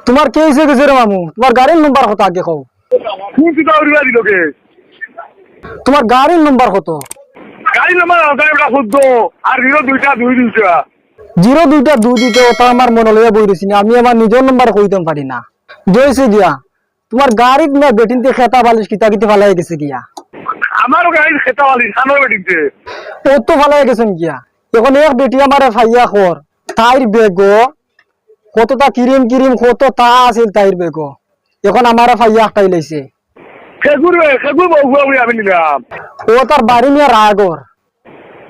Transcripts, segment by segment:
তোমার কে হয়েছে গেছে রে মামু? তোমার গাড়ির নম্বর কত আগে কও? তোমার গাড়ির নম্বর কত? গাড়ি নাম্বার শুদ্ধ আর 02 02 ওটা আমার মনে লইয়া বই রয়েছি না, আমি আমার নিজের নম্বর কইতে পারি না। জয়সে গিয়া তোমার গাড়ির না বেটিনতে খেতা বালিশ কিতা কিতে ফালাই গেছে গিয়া। আমারও গাড়ি খেতা বালি সামনে বেটিতে ও তো ফালাই গেছেন গিয়া। এখন এক বেটি আমার ফাইয়া খর তাইর বেগো কতটা কিরিম কিরিম কত তা আছিল তাইর বেগো, এখন আমার ফাইয়া আটাই লাইছে। খেগুর বহুয়া আমি নিলাম ও তার বাড়ি নিয়ে রাগর।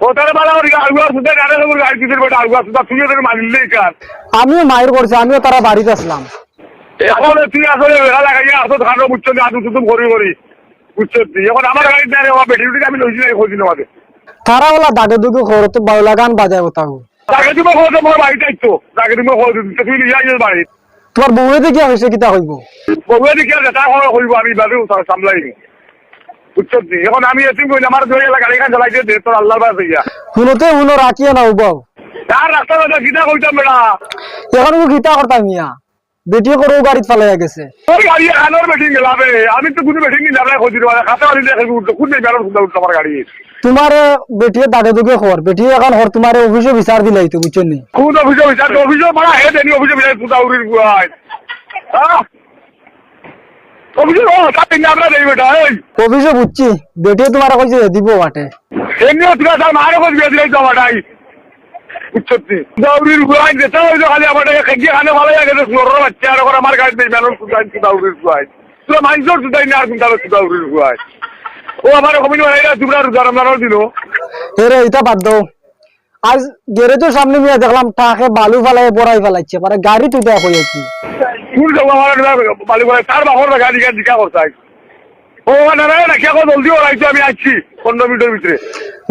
ও তারা বালা আগুয়া সুদা গাড়ি গাড়ি দিতে বেটা আগুয়া সুদা তুই ওদের মানিলেই কার। আমিও মায়ের করছি, আমিও তারা বাড়িতে আসলাম। এখন তুই আসলে বেড়া লাগাইয়া আসো ধানো বুঝছো না আদু তুতুম করি বুঝছো তুই এখন আমার গাড়ি নেই বেটি আমি লইছি না খোঁজি নেওয়াতে তারা ওলা দাগে দুগে খর তো বাউলা গান বাজায় তাগো। তাকে তুমি খোঁজো তোমার বাড়ি যাইতো তাকে তুমি খোঁজো তুই নিয়ে যাই বাড়ি তোমার বউয়ে দেখি হয়েছে কিতা হইব? বউয়ে দেখি আছে তা হইব আমি বাদে সামলাই বুঝছো তুই এখন আমি এসে কই আমার দুই এলাকা গাড়ি খান চালাইতে দে তোর আল্লাহর বাস হইয়া শুনোতে শুনো রাখিয়া না উবাও তার রাস্তা বাজা কিনা কইতাম বেটা এখন গীতা করতাম মিয়া বেটিয়ে করেও গাড়িত ফালাইয়া গেছে। তোর গাড়ি আনোর বেটিং গেলাবে আমি তো কোনো বেটিং নিলাম না খোঁজি দেওয়া খাতা বাড়ি দেখে উঠতো কোন নেই বেড়ার সুন্দর উঠতো আমার গাড়ি তোমার বেটিয়ে দাগে দুগে খর বেটিয়ে এখন হর তোমার অফিসে বিচার দিলাই তো বুঝছেন নি? কোন অফিসে বিচার অফিসে মারা হে দেনি অফিসে বিচার তুই উড়ির গুয়াই অফিসে ও তাতে আমরা দেই বেটা এই অফিসে বুঝছি বেটিয়ে তোমার কইছে দিব বাটে এমনিও তুই স্যার মারে কই বিয়ে দিলাই তো বাটাই উচ্চতি দাউরির গুয়াই দেতা হইলো খালি আমারে খেগিয়ে খানে ভালো লাগে তো নরর বাচ্চা আর করে আমার গাড়ি দেই মেলন সুদাই দাউরির গুয়াই তুই মাইজর সুদাই না আর কোন দাউরির গুয়াই ও আমার কমিনি মাইরা দুবরা গরম নারল দিলো এরে এটা বাদ দাও। আজ গ্যারেজের সামনে নিয়ে দেখলাম টাকে বালু ফালাই বড়াই ফেলাইছে পরে গাড়ি তুই দেখ হয়েছি কোন যাবো আমার বালি করে তার বাহর গাড়ি গাড়ি দিকা করতাই ও না না না কে জলদি ওরাইতো আমি আসছি 15 মিনিটের ভিতরে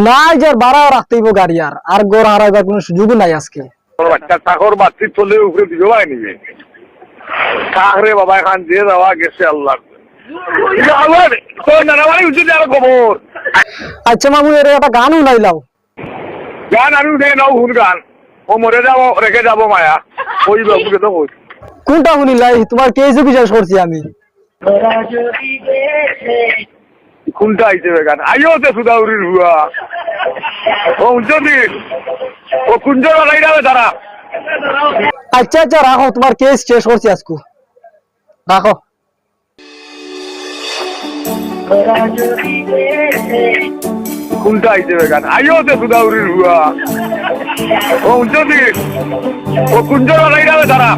নাই যে ভাড়া রাখতে হইব গাড়ি আর গড় হারাইবার কোনো সুযোগ নাই আজকে। তোর বাচ্চা চাকর বাচ্চি চলে উপরে দিও ভাই নিবে কাকরে বাবা খান দিয়ে দেওয়া গেছে আল্লাহ তোর নানা বাড়ি উঠে আর খবর আচ্ছা মামু এর একটা গান উনাইলাও। গান আমি উঠে নাও হুন গান ও মরে যাবো রেখে যাবো মায়া ওই বাবুকে তো কই কোনটা শুনিলাই? তোমার কেসে বিশ্বাস করছি আমি। কোনটা আইছে গান আইও তো সুদাউরির হুয়া ও যদি ও কুঞ্জর লাগাই যাবে তারা। আচ্ছা আচ্ছা রাখো, তোমার কেস শেষ করছি আজকে রাখো। কোনটা আইছে গান আইও তো সুদাউরির হুয়া ও যদি ও কুঞ্জর লাগাই যাবে তারা।